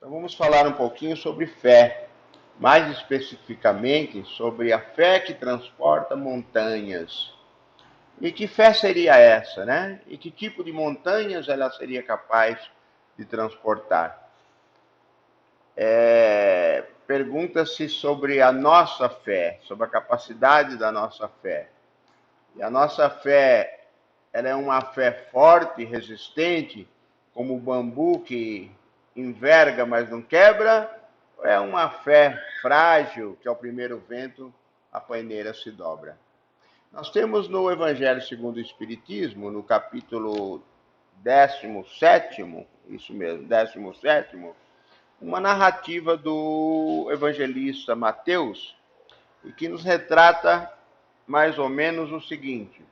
Então vamos falar um pouquinho sobre fé, mais especificamente sobre a fé que transporta montanhas. E que fé seria essa, né? E que tipo de montanhas ela seria capaz de transportar? Pergunta-se sobre a nossa fé, sobre a capacidade da nossa fé. E a nossa fé, ela é uma fé forte, resistente, como o bambu que enverga, mas não quebra, ou é uma fé frágil, que ao primeiro vento a paineira se dobra? Nós temos no Evangelho segundo o Espiritismo, no capítulo 17º, isso mesmo, 17º, uma narrativa do evangelista Mateus, e que nos retrata mais ou menos o seguinte: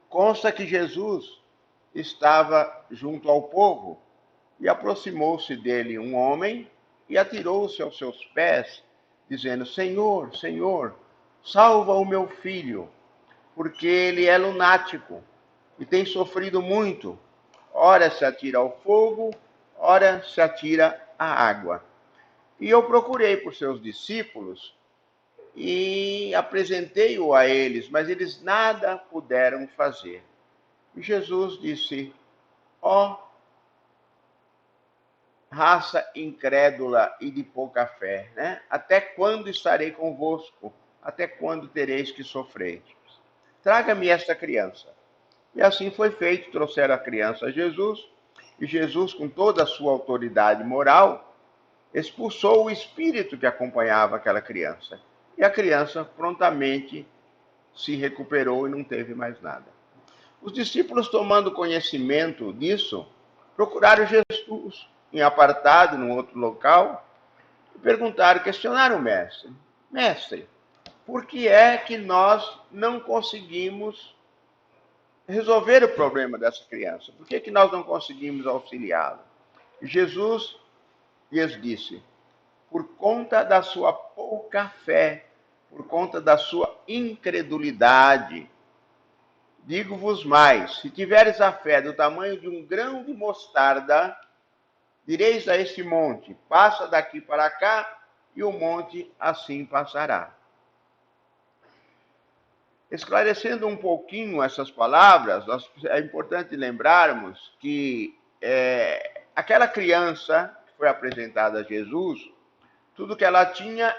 consta que Jesus estava junto ao povo e aproximou-se dele um homem e atirou-se aos seus pés, dizendo: Senhor, Senhor, salva o meu filho, porque ele é lunático e tem sofrido muito. Ora se atira ao fogo, ora se atira à água. E eu procurei por seus discípulos e apresentei-o a eles, mas eles nada puderam fazer. E Jesus disse: ó raça incrédula e de pouca fé, né? Até quando estarei convosco? Até quando tereis que sofrer? Traga-me esta criança. E assim foi feito, trouxeram a criança a Jesus, e Jesus, com toda a sua autoridade moral, expulsou o espírito que acompanhava aquela criança. E a criança prontamente se recuperou e não teve mais nada. Os discípulos, tomando conhecimento disso, procuraram Jesus em apartado, num outro local, e perguntaram, questionaram o mestre: Mestre, por que é que nós não conseguimos resolver o problema dessa criança? Por que nós não conseguimos auxiliá-lo? Jesus lhes disse: por conta da sua pouca fé, por conta da sua incredulidade. Digo-vos mais: se tiveres a fé do tamanho de um grão de mostarda, direis a este monte: passa daqui para cá, e o monte assim passará. Esclarecendo um pouquinho essas palavras, é importante lembrarmos que aquela criança que foi apresentada a Jesus, tudo que ela tinha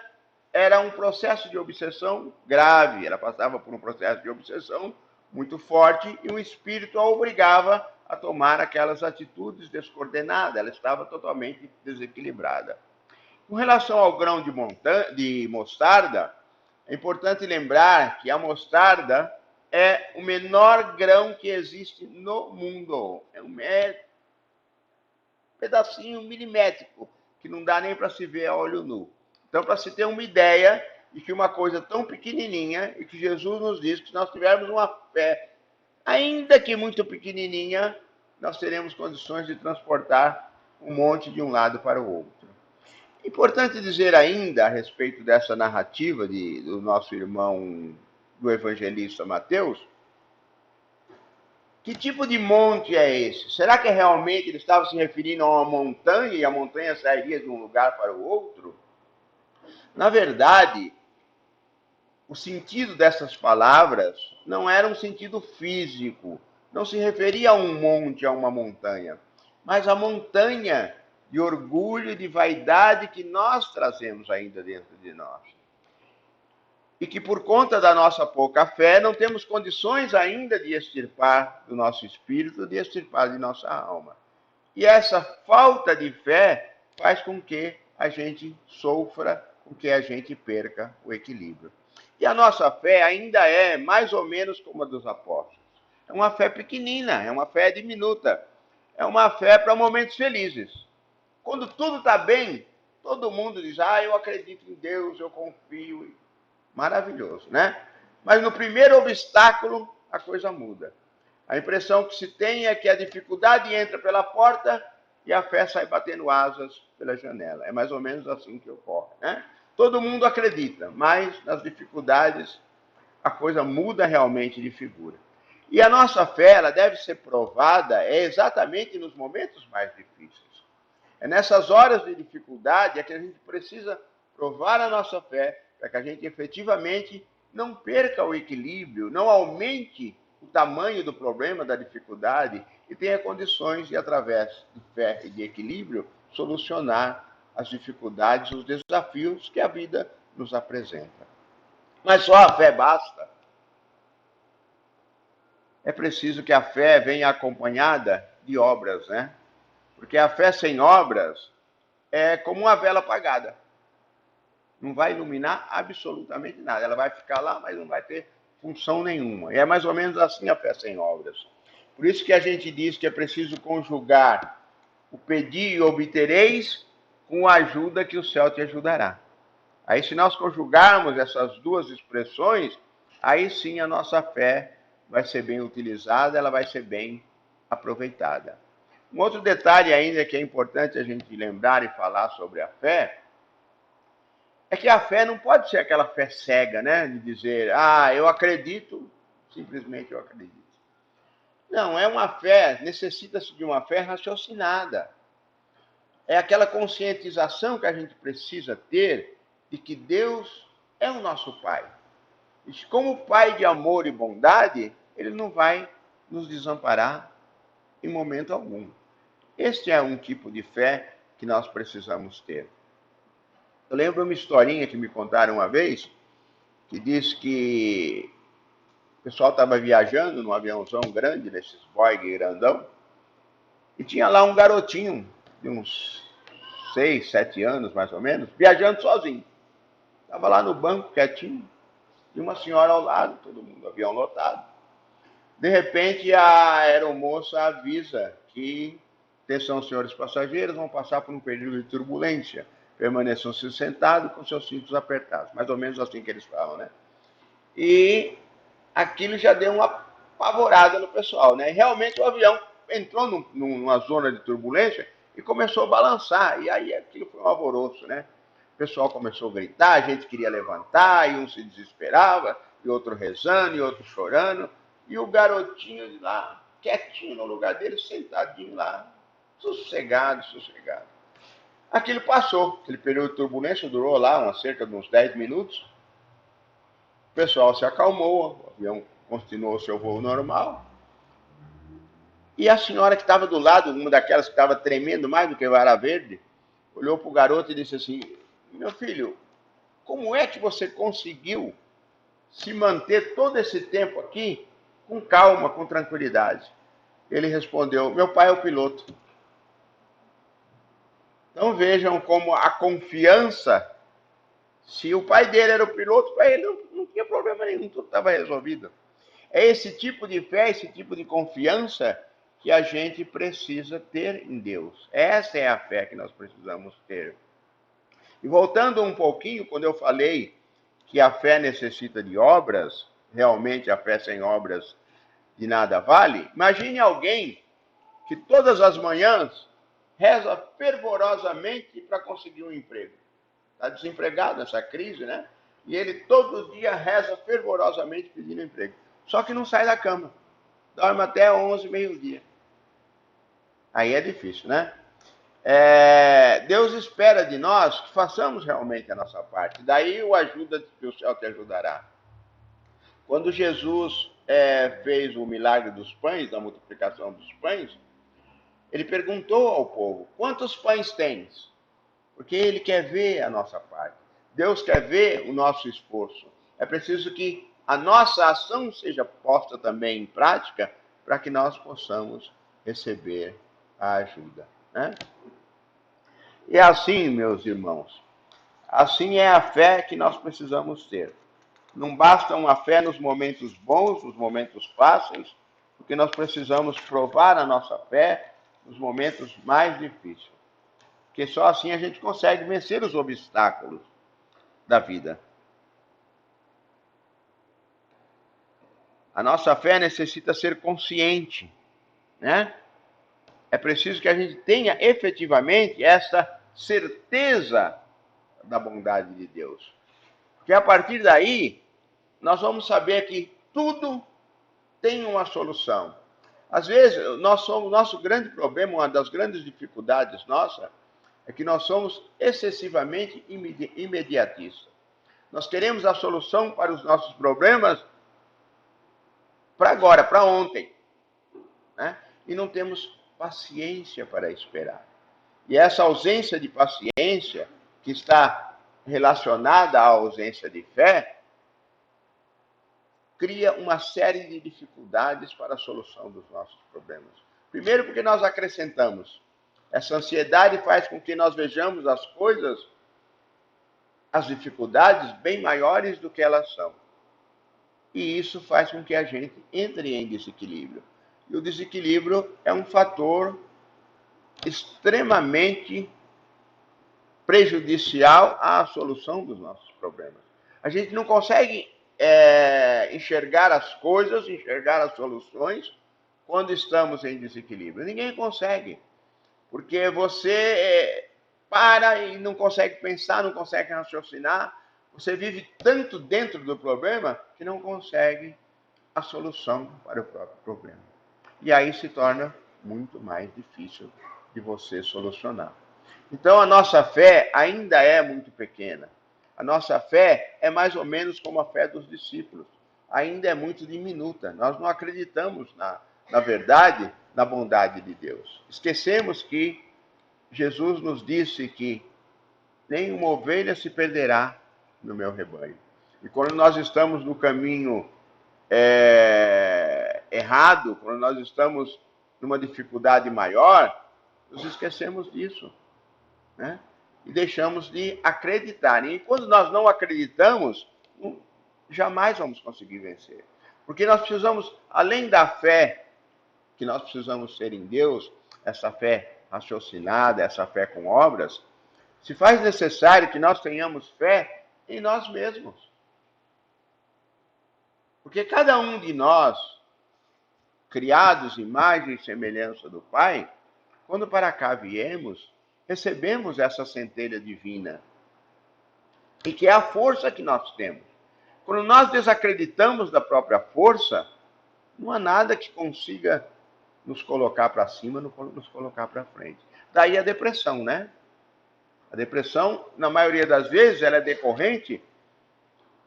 era um processo de obsessão grave. Ela passava por um processo de obsessão muito forte e o espírito a obrigava a tomar aquelas atitudes descoordenadas. Ela estava totalmente desequilibrada. Com relação ao grão de mostarda, é importante lembrar que a mostarda é o menor grão que existe no mundo. É um pedacinho milimétrico, que não dá nem para se ver a olho nu. Então, para se ter uma ideia de que uma coisa tão pequenininha, e que Jesus nos diz que se nós tivermos uma fé, ainda que muito pequenininha, nós teremos condições de transportar um monte de um lado para o outro. Importante dizer ainda a respeito dessa narrativa do nosso irmão, do evangelista Mateus, que tipo de monte é esse? Será que realmente ele estava se referindo a uma montanha e a montanha sairia de um lugar para o outro? Na verdade, o sentido dessas palavras não era um sentido físico, não se referia a um monte, a uma montanha, mas a montanha de orgulho e de vaidade que nós trazemos ainda dentro de nós. E que por conta da nossa pouca fé, não temos condições ainda de extirpar do nosso espírito, de extirpar de nossa alma. E essa falta de fé faz com que a gente sofra, com que a gente perca o equilíbrio. E a nossa fé ainda é mais ou menos como a dos apóstolos. É uma fé pequenina, é uma fé diminuta, é uma fé para momentos felizes. Quando tudo está bem, todo mundo diz: eu acredito em Deus, eu confio. Maravilhoso, né? Mas no primeiro obstáculo, a coisa muda. A impressão que se tem é que a dificuldade entra pela porta e a fé sai batendo asas pela janela. É mais ou menos assim que ocorre, né? Todo mundo acredita, mas nas dificuldades a coisa muda realmente de figura. E a nossa fé, ela deve ser provada exatamente nos momentos mais difíceis. É nessas horas de dificuldade que a gente precisa provar a nossa fé, para que a gente efetivamente não perca o equilíbrio, não aumente o tamanho do problema, da dificuldade, e tenha condições de, através de fé e de equilíbrio, solucionar as dificuldades, os desafios que a vida nos apresenta. Mas só a fé basta. É preciso que a fé venha acompanhada de obras, né? Porque a fé sem obras é como uma vela apagada. Não vai iluminar absolutamente nada. Ela vai ficar lá, mas não vai ter função nenhuma. E é mais ou menos assim a fé sem obras. Por isso que a gente diz que é preciso conjugar o pedir e obtereis com a ajuda que o céu te ajudará. Aí, se nós conjugarmos essas duas expressões, aí sim a nossa fé vai ser bem utilizada, ela vai ser bem aproveitada. Um outro detalhe ainda que é importante a gente lembrar e falar sobre a fé, é que a fé não pode ser aquela fé cega, né? De dizer, eu acredito, simplesmente eu acredito. Não, é uma fé, necessita-se de uma fé raciocinada. É aquela conscientização que a gente precisa ter de que Deus é o nosso Pai. E como Pai de amor e bondade, Ele não vai nos desamparar em momento algum. Este é um tipo de fé que nós precisamos ter. Eu lembro uma historinha que me contaram uma vez, que diz que o pessoal estava viajando num aviãozão grande, nesses Boeing grandão, e tinha lá um garotinho de uns 6, 7 anos, mais ou menos, viajando sozinho. Estava lá no banco, quietinho, e uma senhora ao lado, todo mundo, avião lotado. De repente, a aeromoça avisa que, atenção, senhores passageiros, vão passar por um período de turbulência. Permaneçam-se sentados com seus cintos apertados. Mais ou menos assim que eles falam, né? E aquilo já deu uma apavorada no pessoal, né? E realmente o avião entrou numa zona de turbulência e começou a balançar. E aí aquilo foi um alvoroço, né? O pessoal começou a gritar, a gente queria levantar, e um se desesperava, e outro rezando, e outro chorando. E o garotinho de lá, quietinho no lugar dele, sentadinho lá, sossegado, sossegado. Aquilo passou, aquele período de turbulência durou lá cerca de uns 10 minutos. O pessoal se acalmou, o avião continuou seu voo normal. E a senhora que estava do lado, uma daquelas que estava tremendo mais do que vara verde, olhou para o garoto e disse assim, meu filho, como é que você conseguiu se manter todo esse tempo aqui com calma, com tranquilidade? Ele respondeu, meu pai é o piloto. Então vejam como a confiança, se o pai dele era o piloto, para ele não tinha problema nenhum, tudo estava resolvido. É esse tipo de fé, esse tipo de confiança que a gente precisa ter em Deus. Essa é a fé que nós precisamos ter. E voltando um pouquinho, quando eu falei que a fé necessita de obras, realmente a fé sem obras de nada vale, imagine alguém que todas as manhãs reza fervorosamente para conseguir um emprego. Está desempregado nessa crise, né? E ele todo dia reza fervorosamente pedindo emprego. Só que não sai da cama. Dorme até 11, meio-dia. Aí é difícil, né? Deus espera de nós que façamos realmente a nossa parte. Daí o ajuda que o céu te ajudará. Quando Jesus fez o milagre dos pães, da multiplicação dos pães, ele perguntou ao povo, quantos pães tens? Porque ele quer ver a nossa parte. Deus quer ver o nosso esforço. É preciso que a nossa ação seja posta também em prática para que nós possamos receber a ajuda, né? E assim, meus irmãos, assim é a fé que nós precisamos ter. Não basta uma fé nos momentos bons, nos momentos fáceis, porque nós precisamos provar a nossa fé nos momentos mais difíceis. Porque só assim a gente consegue vencer os obstáculos da vida. A nossa fé necessita ser consciente, né? É preciso que a gente tenha efetivamente essa certeza da bondade de Deus. Porque a partir daí, nós vamos saber que tudo tem uma solução. Às vezes, nosso grande problema, uma das grandes dificuldades nossa, é que nós somos excessivamente imediatistas. Nós queremos a solução para os nossos problemas para agora, para ontem, né? E não temos paciência para esperar. E essa ausência de paciência, que está relacionada à ausência de fé, cria uma série de dificuldades para a solução dos nossos problemas. Primeiro, porque nós acrescentamos. Essa ansiedade faz com que nós vejamos as coisas, as dificuldades, bem maiores do que elas são. E isso faz com que a gente entre em desequilíbrio. E o desequilíbrio é um fator extremamente prejudicial à solução dos nossos problemas. A gente não consegue enxergar as coisas, enxergar as soluções quando estamos em desequilíbrio. Ninguém consegue, porque você para e não consegue pensar, não consegue raciocinar. Você vive tanto dentro do problema que não consegue a solução para o próprio problema. E aí se torna muito mais difícil de você solucionar. Então a nossa fé ainda é muito pequena. A nossa fé é mais ou menos como a fé dos discípulos. Ainda é muito diminuta. Nós não acreditamos na verdade, na bondade de Deus. Esquecemos que Jesus nos disse que nenhuma ovelha se perderá no meu rebanho. E quando nós estamos no caminho errado, quando nós estamos numa dificuldade maior, nos esquecemos disso, né? E deixamos de acreditar. E quando nós não acreditamos, jamais vamos conseguir vencer. Porque nós precisamos, além da fé que nós precisamos ter em Deus, essa fé raciocinada, essa fé com obras, se faz necessário que nós tenhamos fé em nós mesmos. Porque cada um de nós, criados imagem e semelhança do Pai, quando para cá viemos, recebemos essa centelha divina, e que é a força que nós temos. Quando nós desacreditamos da própria força, não há nada que consiga nos colocar para cima, nos colocar para frente. Daí a depressão, né? A depressão, na maioria das vezes, ela é decorrente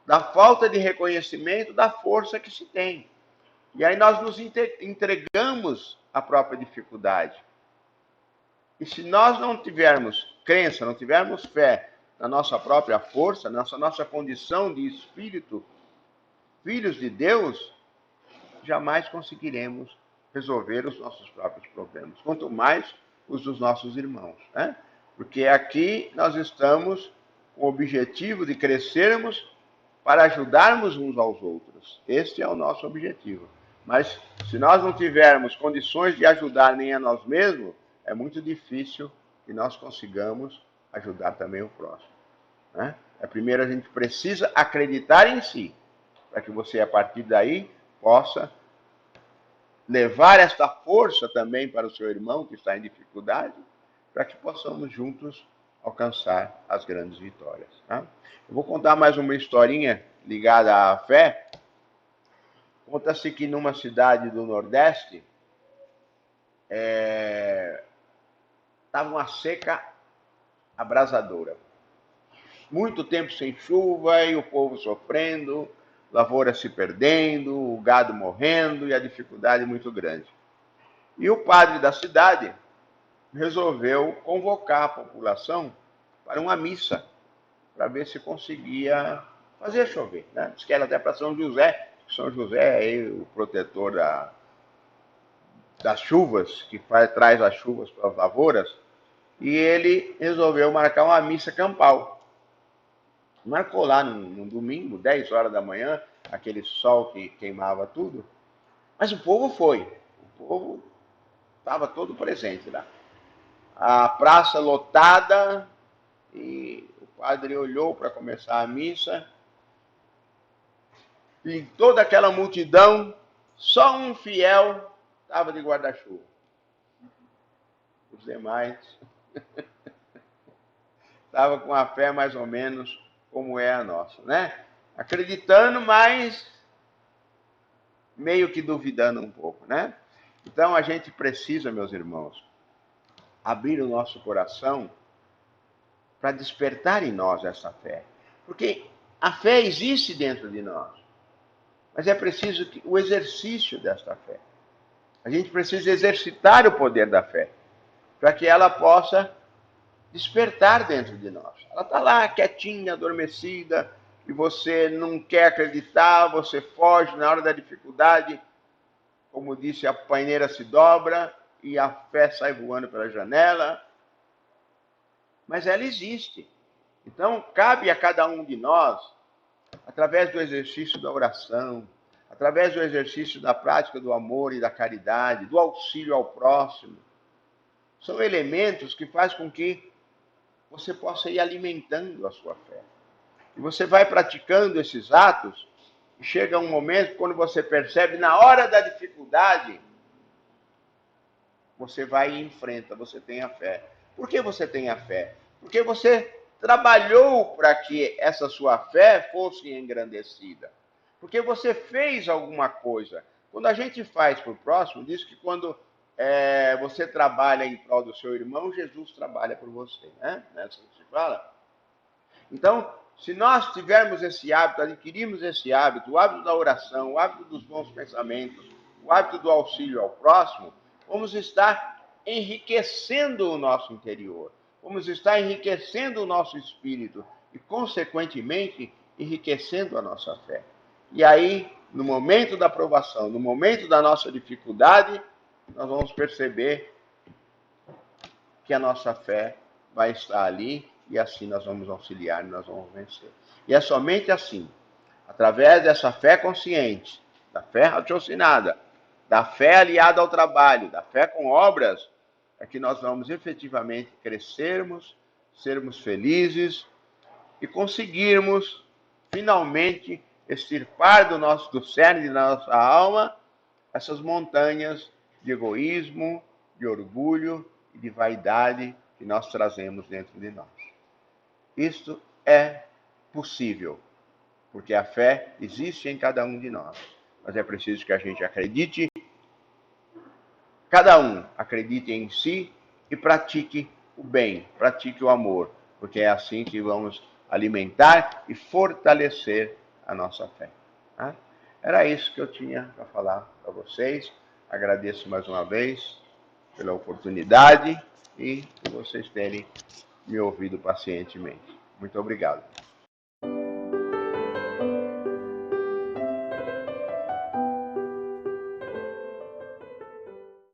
da falta de reconhecimento da força que se tem. E aí nós nos entregamos à própria dificuldade. E se nós não tivermos crença, não tivermos fé na nossa própria força, na nossa condição de espírito, filhos de Deus, jamais conseguiremos resolver os nossos próprios problemas, quanto mais os dos nossos irmãos, né? Porque aqui nós estamos com o objetivo de crescermos para ajudarmos uns aos outros. Este é o nosso objetivo. Mas se nós não tivermos condições de ajudar nem a nós mesmos, é muito difícil que nós consigamos ajudar também o próximo, né? Primeiro a gente precisa acreditar em si, para que você, a partir daí, possa levar esta força também para o seu irmão que está em dificuldade, para que possamos juntos alcançar as grandes vitórias, tá? Eu vou contar mais uma historinha ligada à fé. Conta-se que numa cidade do Nordeste estava uma seca abrasadora. Muito tempo sem chuva e o povo sofrendo, lavoura se perdendo, o gado morrendo e a dificuldade muito grande. E o padre da cidade resolveu convocar a população para uma missa, para ver se conseguia fazer chover, né? Diz que era até para São José. São José é o protetor das chuvas, que traz as chuvas para as lavouras, e ele resolveu marcar uma missa campal. Marcou lá no domingo, 10 horas da manhã, aquele sol que queimava tudo, mas o povo foi, o povo estava todo presente lá. A praça lotada, e o padre olhou para começar a missa, e toda aquela multidão, só um fiel estava de guarda-chuva. Os demais estavam com a fé mais ou menos como é a nossa, né? Acreditando, mas meio que duvidando um pouco, né? Então a gente precisa, meus irmãos, abrir o nosso coração para despertar em nós essa fé. Porque a fé existe dentro de nós, mas é preciso o exercício desta fé. A gente precisa exercitar o poder da fé, para que ela possa despertar dentro de nós. Ela está lá quietinha, adormecida, e você não quer acreditar, você foge na hora da dificuldade, como disse, a paineira se dobra e a fé sai voando pela janela. Mas ela existe. Então, cabe a cada um de nós, através do exercício da oração, através do exercício da prática do amor e da caridade, do auxílio ao próximo, são elementos que fazem com que você possa ir alimentando a sua fé. E você vai praticando esses atos, e chega um momento quando você percebe, na hora da dificuldade, você vai e enfrenta, você tem a fé. Por que você tem a fé? Porque você trabalhou para que essa sua fé fosse engrandecida. Porque você fez alguma coisa. Quando a gente faz para o próximo, diz que quando você trabalha em prol do seu irmão, Jesus trabalha por você. Né? É assim que se fala. Então, se nós tivermos esse hábito, adquirirmos esse hábito, o hábito da oração, o hábito dos bons pensamentos, o hábito do auxílio ao próximo, vamos estar enriquecendo o nosso interior, vamos estar enriquecendo o nosso espírito e, consequentemente, enriquecendo a nossa fé. E aí, no momento da provação, no momento da nossa dificuldade, nós vamos perceber que a nossa fé vai estar ali e assim nós vamos auxiliar e nós vamos vencer. E é somente assim, através dessa fé consciente, da fé raciocinada, da fé aliada ao trabalho, da fé com obras, é que nós vamos efetivamente crescermos, sermos felizes e conseguirmos finalmente extirpar do cerne da nossa alma essas montanhas de egoísmo, de orgulho e de vaidade que nós trazemos dentro de nós. Isto é possível, porque a fé existe em cada um de nós. Mas é preciso que a gente acredite, cada um acredite em si e pratique o bem, pratique o amor, porque é assim que vamos alimentar e fortalecer a nossa fé. Tá? Era isso que eu tinha para falar para vocês. Agradeço mais uma vez pela oportunidade e por vocês terem me ouvido pacientemente. Muito obrigado.